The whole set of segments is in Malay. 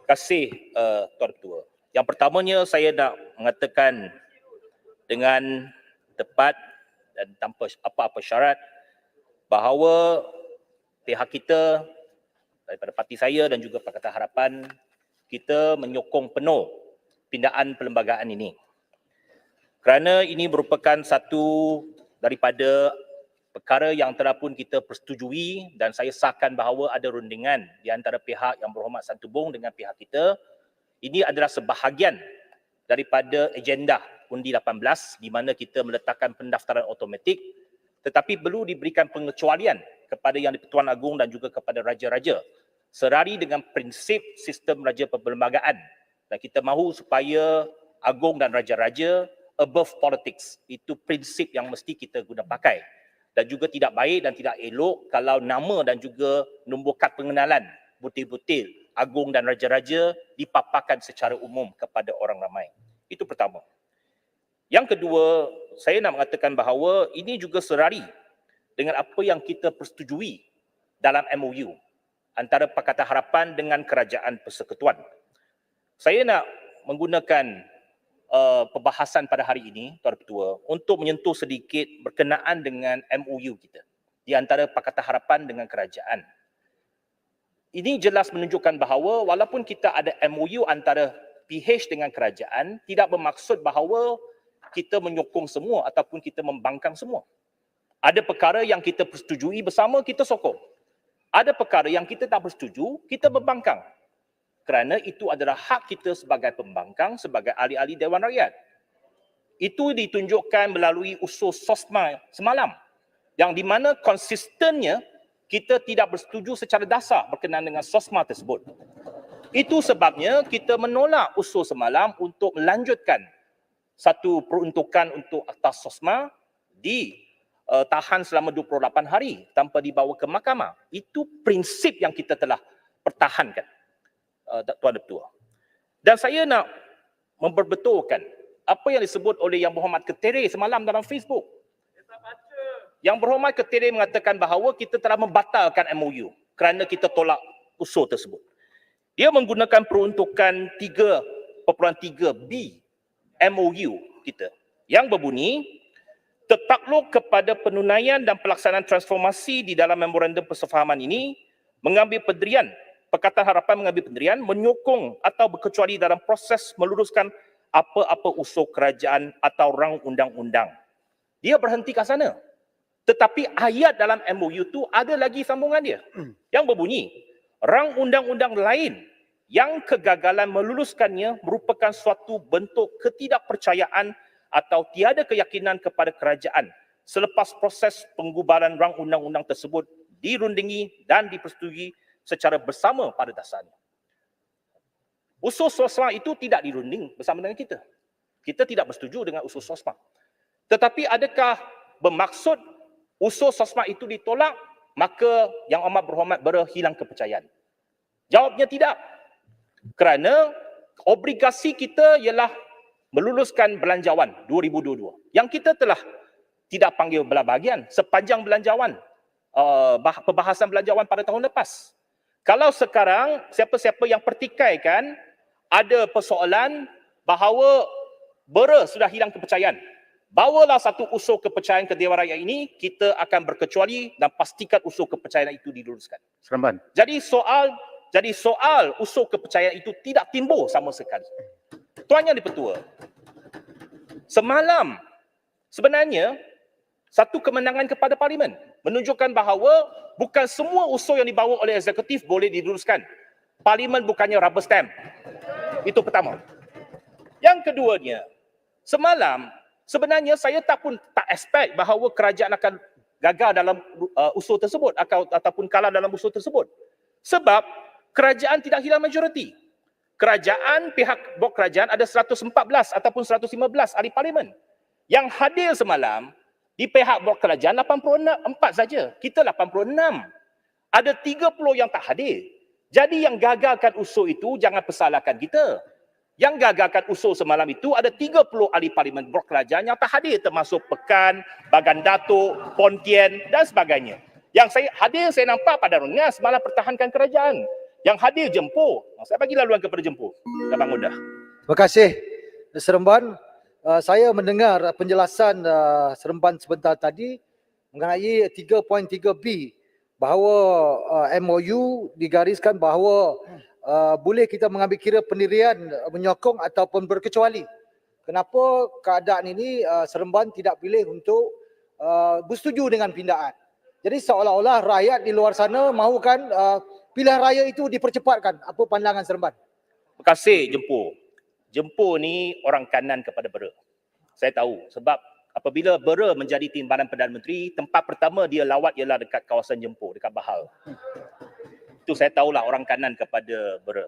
kasih Tuan Ketua. Yang pertamanya saya nak mengatakan dengan tepat dan tanpa apa-apa syarat bahawa pihak kita daripada parti saya dan juga Pakatan Harapan kita menyokong penuh pindaan perlembagaan ini. Kerana ini merupakan satu daripada perkara yang telah pun kita persetujui dan saya sahkan bahawa ada rundingan di antara pihak Yang Berhormat San Tubong dengan pihak kita. Ini adalah sebahagian daripada agenda Undi 18 di mana kita meletakkan pendaftaran automatik, tetapi perlu diberikan pengecualian kepada Yang di-Pertuan Agong dan juga kepada raja-raja serari dengan prinsip sistem raja perlembagaan. Dan kita mahu supaya Agong dan raja-raja above politics. Itu prinsip yang mesti kita guna pakai. Dan juga tidak baik dan tidak elok kalau nama dan juga nombor kad pengenalan butir-butir Agong dan raja-raja dipaparkan secara umum kepada orang ramai. Itu pertama. Yang kedua, saya nak mengatakan bahawa ini juga serari dengan apa yang kita persetujui dalam MOU antara Pakatan Harapan dengan Kerajaan Persekutuan. Saya nak menggunakan perbahasan pada hari ini, Tuan Ketua, untuk menyentuh sedikit berkenaan dengan MOU kita di antara Pakatan Harapan dengan kerajaan. Ini jelas menunjukkan bahawa walaupun kita ada MOU antara PH dengan kerajaan, tidak bermaksud bahawa kita menyokong semua ataupun kita membangkang semua. Ada perkara yang kita persetujui bersama, kita sokong. Ada perkara yang kita tak bersetuju, kita membangkang. Kerana itu adalah hak kita sebagai pembangkang, sebagai ahli-ahli Dewan Rakyat. Itu ditunjukkan melalui usul SOSMA semalam, yang di mana konsistennya kita tidak bersetuju secara dasar berkenaan dengan SOSMA tersebut. Itu sebabnya kita menolak usul semalam untuk melanjutkan satu peruntukan untuk atas SOSMA ditahan selama 28 hari tanpa dibawa ke mahkamah. Itu prinsip yang kita telah pertahankan, Tuan Ketua. Dan saya nak memperbetulkan apa yang disebut oleh Yang Berhormat Ketere semalam dalam Facebook. Yang Berhormat Ketere mengatakan bahawa kita telah membatalkan MOU kerana kita tolak usul tersebut. Dia menggunakan peruntukan 3.3B MOU kita yang berbunyi, tertakluk kepada penunaian dan pelaksanaan transformasi di dalam memorandum persefahaman ini, mengambil pendirian, Pakatan Harapan mengambil pendirian, menyokong atau berkecuali dalam proses meluruskan apa-apa usul kerajaan atau rang undang-undang. Dia berhenti kat sana. Tetapi ayat dalam MOU tu ada lagi sambungan dia yang berbunyi, rang undang-undang lain yang kegagalan meluluskannya merupakan suatu bentuk ketidakpercayaan atau tiada keyakinan kepada kerajaan selepas proses penggubaran rang undang-undang tersebut dirundingi dan dipersetujui secara bersama pada dasarnya. Usul SOSMA itu tidak dirunding bersama dengan kita. Kita tidak bersetuju dengan usul SOSMA. Tetapi adakah bermaksud usul SOSMA itu ditolak, maka Yang Amat Berhormat berhilang kepercayaan? Jawabnya tidak. Kerana obligasi kita ialah meluluskan belanjawan 2022. Yang kita telah tidak panggil belah bahagian sepanjang belanjawan, perbahasan belanjawan pada tahun lepas. Kalau sekarang siapa-siapa yang pertikaikan ada persoalan bahawa BERA sudah hilang kepercayaan, bawalah satu usul kepercayaan ke Dewan Rakyat ini, kita akan berkecuali dan pastikan usul kepercayaan itu diluruskan. Seremban. Jadi soal usul kepercayaan itu tidak timbul sama sekali. Tuan Yang di-Pertua, semalam sebenarnya satu kemenangan kepada Parlimen menunjukkan bahawa bukan semua usul yang dibawa oleh eksekutif boleh diluruskan. Parlimen bukannya rubber stamp. Itu pertama. Yang keduanya, semalam sebenarnya saya tak expect bahawa kerajaan akan gagal dalam usul tersebut ataupun kalah dalam usul tersebut. Sebab kerajaan tidak hilang majoriti. Kerajaan, pihak blok kerajaan ada 114 ataupun 115 ahli parlimen. Yang hadir semalam di pihak blok kerajaan 84 saja. Kita 86. Ada 30 yang tak hadir. Jadi yang gagalkan usul itu jangan persalahkan kita. Yang gagalkan usul semalam itu ada 30 ahli parlimen blok kerajaan yang tak hadir, termasuk Pekan, Bagan Datuk, Pontian dan sebagainya. Yang saya hadir, saya nampak pada Rengas malah pertahankan kerajaan. Yang hadir Jempur, saya bagi laluan kepada Jempur. Abang Odah. Terima kasih, Seremban. Saya mendengar penjelasan Seremban sebentar tadi mengenai 3.3B bahawa MOU digariskan bahawa boleh kita mengambil kira pendirian menyokong ataupun berkecuali. Kenapa keadaan ini Seremban tidak pilih untuk bersetuju dengan pindaan? Jadi seolah-olah rakyat di luar sana mahukan pilihan raya itu dipercepatkan. Apa pandangan Seremban? Terima kasih Jempur. Jempur ni orang kanan kepada Bera. Saya tahu sebab apabila Bera menjadi timbalan Perdana Menteri, tempat pertama dia lawat ialah dekat kawasan Jempur, dekat Bahal. Itu saya tahulah orang kanan kepada Bera.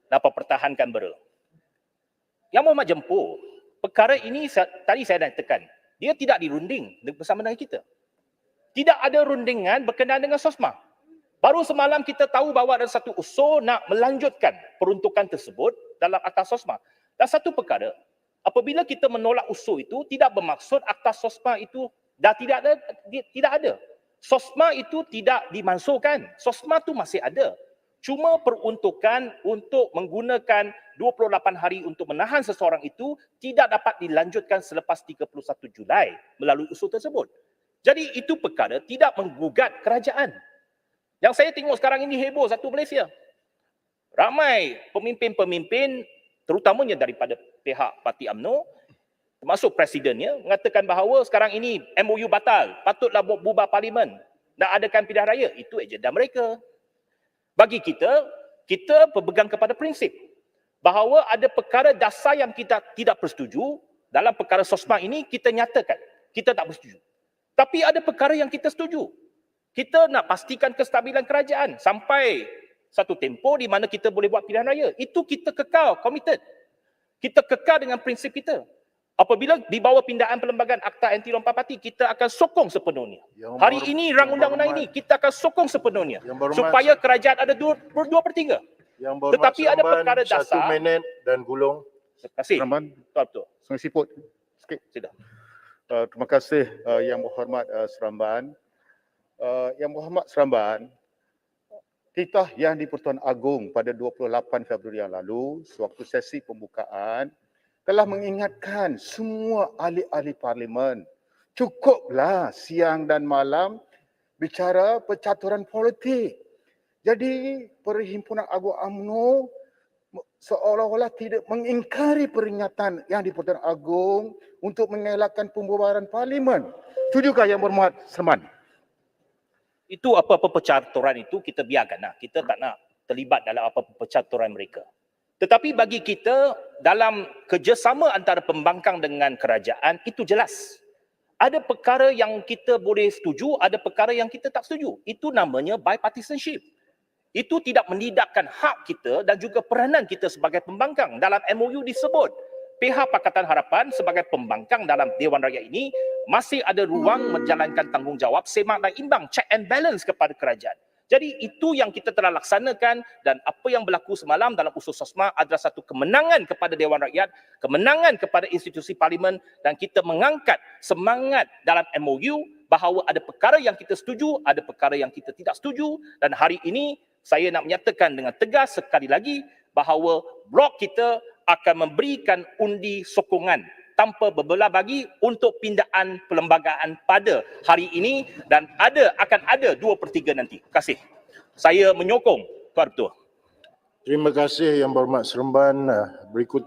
Dapat pertahankan Bera. Yang Muhammad Jempur, perkara ini tadi saya dah tekan. Dia tidak dirunding bersama dengan kita. Tidak ada rundingan berkenaan dengan SOSMA. Baru semalam kita tahu bahawa ada satu usul nak melanjutkan peruntukan tersebut dalam Akta SOSMA. Dan satu perkara, apabila kita menolak usul itu, tidak bermaksud Akta SOSMA itu dah tidak ada. SOSMA itu tidak dimansuhkan. SOSMA itu masih ada. Cuma peruntukan untuk menggunakan 28 hari untuk menahan seseorang itu tidak dapat dilanjutkan selepas 31 Julai melalui usul tersebut. Jadi itu perkara tidak menggugat kerajaan. Yang saya tengok sekarang ini heboh satu Malaysia. Ramai pemimpin-pemimpin terutamanya daripada pihak Parti UMNO termasuk presidennya mengatakan bahawa sekarang ini MOU batal, patutlah bubar parlimen dan adakan pilihan raya. Itu agenda mereka. Bagi kita berpegang kepada prinsip bahawa ada perkara dasar yang kita tidak bersetuju dalam perkara SOSMA ini kita nyatakan kita tak bersetuju. Tapi ada perkara yang kita setuju. Kita nak pastikan kestabilan kerajaan sampai satu tempoh di mana kita boleh buat pilihan raya. Itu kita kekal, committed. Kita kekal dengan prinsip kita. Apabila di bawah pindaan perlembagaan Akta Anti Lompatan Parti, kita akan sokong sepenuhnya. Hari ini rang undang-undang ini, kita akan sokong sepenuhnya. Supaya kerajaan ada 2/3. Tetapi ada perkara dasar. 1 minit dan gulung. Terima kasih. Betul. Sungai Siput. Sikit. Sudah. Terima kasih Yang Berhormat Seremban. Yang Berhormat Seremban, titah yang di-Pertuan Agong pada 28 Februari yang lalu, sewaktu sesi pembukaan, telah mengingatkan semua ahli-ahli parlimen, cukuplah siang dan malam bicara percaturan politik. Jadi Perhimpunan Agung UMNO seolah-olah tidak mengingkari peringatan yang di-Pertuan Agong untuk mengelakkan pembubaran parlimen. Setujukah Yang Berhormat Seremban? Itu apa-apa percaturan itu kita biarkanlah. Kita tak nak terlibat dalam apa-apa percaturan mereka. Tetapi bagi kita dalam kerjasama antara pembangkang dengan kerajaan itu jelas. Ada perkara yang kita boleh setuju, ada perkara yang kita tak setuju. Itu namanya bipartisanship. Itu tidak menidakkan hak kita dan juga peranan kita sebagai pembangkang. Dalam MOU disebut, pihak Pakatan Harapan sebagai pembangkang dalam Dewan Rakyat ini masih ada ruang menjalankan tanggungjawab semak dan imbang, check and balance kepada kerajaan. Jadi itu yang kita telah laksanakan dan apa yang berlaku semalam dalam usul SOSMA adalah satu kemenangan kepada Dewan Rakyat, kemenangan kepada institusi parlimen dan kita mengangkat semangat dalam MOU bahawa ada perkara yang kita setuju, ada perkara yang kita tidak setuju dan hari ini saya nak menyatakan dengan tegas sekali lagi bahawa blok kita akan memberikan undi sokongan tanpa berbelah bagi untuk pindaan perlembagaan pada hari ini dan akan ada 2/3 nanti. Terima kasih. Saya menyokong Tuan Ketua. Terima kasih Yang Berhormat Seremban. Berikut